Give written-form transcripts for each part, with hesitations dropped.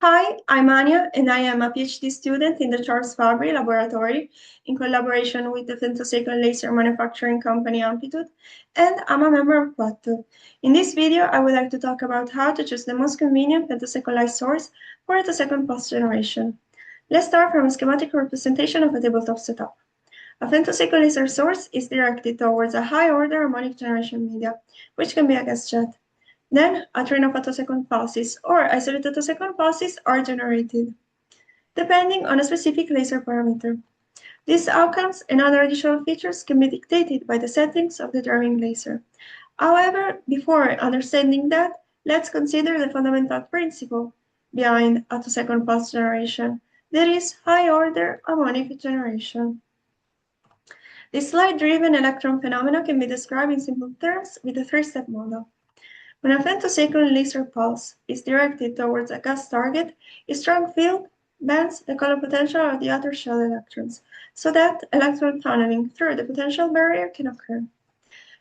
Hi, I'm Anya, and I am a PhD student in the Charles Fabry Laboratory in collaboration with the Femtosecond laser manufacturing company Amplitude, and I'm a member of QU-ATTO. In this video, I would like to talk about how to choose the most convenient femtosecond light source for attosecond pulse generation. Let's start from a schematic representation of a tabletop setup. A femtosecond laser source is directed towards a high-order harmonic generation media, which can be a gas jet. Then, a train of attosecond pulses or isolated attosecond pulses are generated, depending on a specific laser parameter. These outcomes and other additional features can be dictated by the settings of the driving laser. However, before understanding that, let's consider the fundamental principle behind attosecond pulse generation, that is, high-order harmonic generation. This light-driven electron phenomena can be described in simple terms with a three-step model. When a femtosecond laser pulse is directed towards a gas target, a strong field bends the color potential of the outer shell electrons, so that electron tunneling through the potential barrier can occur.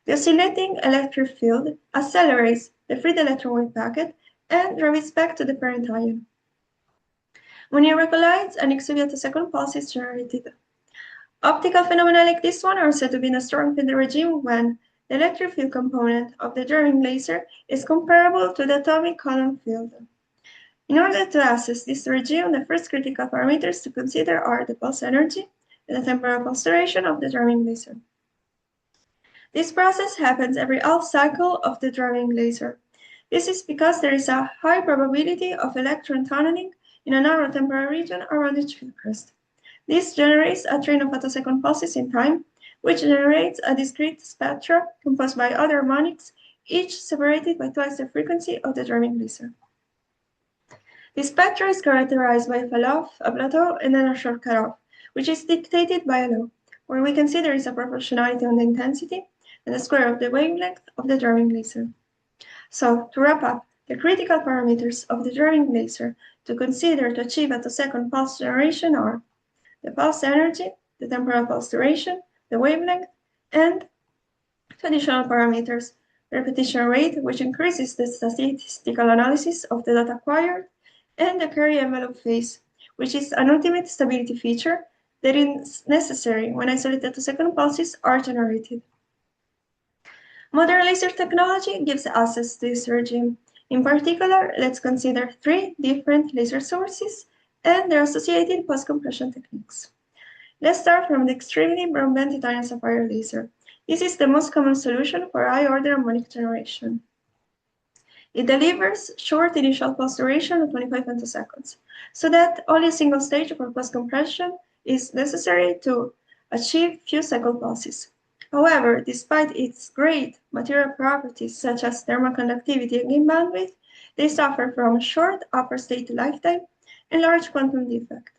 The oscillating electric field accelerates the freed electron wave packet and drives back to the parent ion. When it recollides, an XUV attosecond pulse is generated. Optical phenomena like this one are said to be in a strong field regime when the electric field component of the driving laser is comparable to the atomic column field. In order to assess this regime, the first critical parameters to consider are the pulse energy and the temporal pulse duration of the driving laser. This process happens every half cycle of the driving laser. This is because there is a high probability of electron tunneling in a narrow temporal region around each field crest. This generates a train of attosecond pulses in time, which generates a discrete spectra composed by other harmonics, each separated by twice the frequency of the driving laser. This spectra is characterized by a fall-off, a plateau, and then a short cutoff, which is dictated by a law, where we can see there is a proportionality on the intensity and the square of the wavelength of the driving laser. So, to wrap up, the critical parameters of the driving laser to consider to achieve attosecond pulse generation are the pulse energy, the temporal pulse duration, the wavelength, and two additional parameters, the repetition rate, which increases the statistical analysis of the data acquired, and the carry envelope phase, which is an ultimate stability feature that is necessary when isolated attosecond pulses are generated. Modern laser technology gives access to this regime. In particular, let's consider three different laser sources and their associated post-compression techniques. Let's start from the extremely broadband titanium sapphire laser. This is the most common solution for high-order harmonic generation. It delivers short initial pulse duration of 25 femtoseconds, so that only a single stage for post-compression is necessary to achieve few cycle pulses. However, despite its great material properties such as thermal conductivity and gain bandwidth, they suffer from short upper state lifetime and large quantum defect.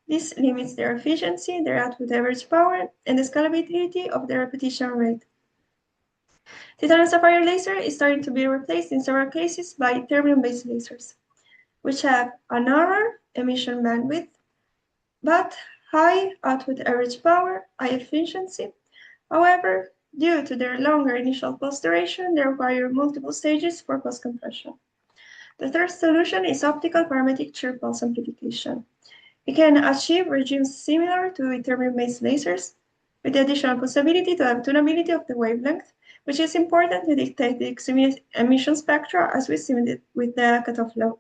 This limits their efficiency, their output average power, and the scalability of the repetition rate. Titanium sapphire laser is starting to be replaced in several cases by terbium-based lasers, which have a narrower emission bandwidth, but high output average power, high efficiency. However, due to their longer initial pulse duration, they require multiple stages for post-compression. The third solution is optical parametric shear pulse amplification. It can achieve regimes similar to terbium-based lasers, with the additional possibility to have tunability of the wavelength, which is important to dictate the emission spectra as we see with the cutoff law.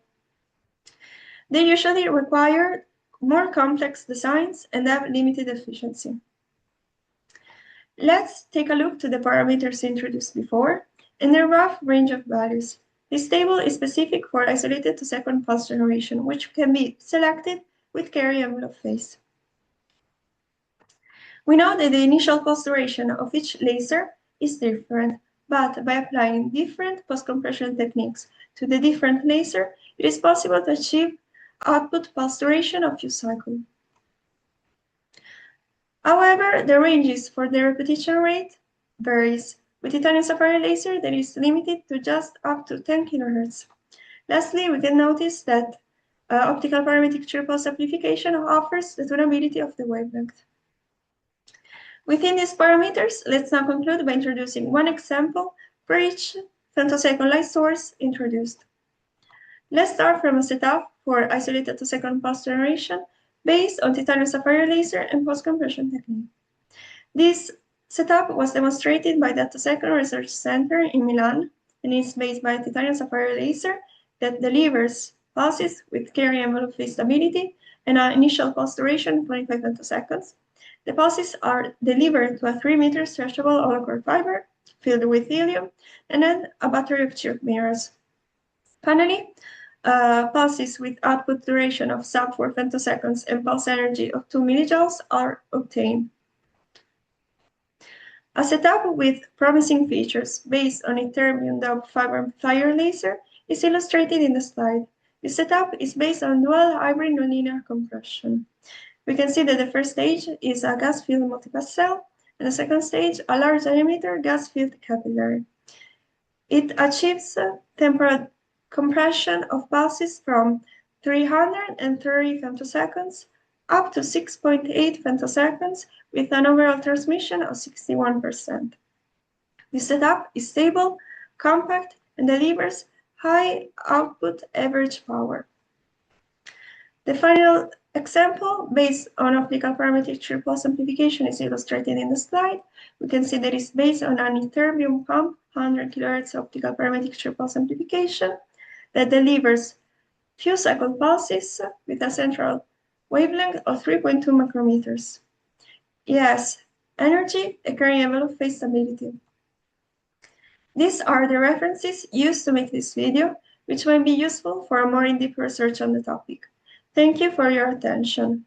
They usually require more complex designs and have limited efficiency. Let's take a look to the parameters introduced before and their rough range of values. This table is specific for isolated attosecond pulse generation, which can be selected with carry envelope phase. We know that the initial pulse duration of each laser is different, but by applying different post-compression techniques to the different laser, it is possible to achieve output pulse duration of few cycles. However, the ranges for the repetition rate varies. With titanium sapphire laser, that is limited to just up to 10 kHz. Lastly, we can notice that optical parametric shear pulse amplification offers the tunability of the wavelength. Within these parameters, let's now conclude by introducing one example for each femtosecond light source introduced. Let's start from a setup for isolated 2-second pulse generation based on titanium sapphire laser and post-compression technique. This setup was demonstrated by the 2-second Research Center in Milan and is based by a titanium sapphire laser that delivers pulses with carrier envelope phase stability and an initial pulse duration of 25 femtoseconds. The pulses are delivered to a 3-meter stretchable hollow-core fiber filled with helium and then a battery of tube mirrors. Finally, pulses with output duration of sub 4 femtoseconds and pulse energy of 2 millijoules are obtained. A setup with promising features based on a terbium doped fiber amplifier laser is illustrated in the slide. This setup is based on dual hybrid nonlinear compression. We can see that the first stage is a gas-filled multipass cell, and the second stage, a large diameter gas-filled capillary. It achieves temporal compression of pulses from 330 femtoseconds up to 6.8 femtoseconds with an overall transmission of 61%. This setup is stable, compact, and delivers high output average power. The final example, based on optical parametric shear pulse amplification, is illustrated in the slide. We can see that it's based on an terbium pump 100 kHz optical parametric shear pulse amplification that delivers few cycle pulses with a central wavelength of 3.2 micrometers. Yes, energy, a carrier envelope phase stability. These are the references used to make this video, which might be useful for a more in-depth research on the topic. Thank you for your attention.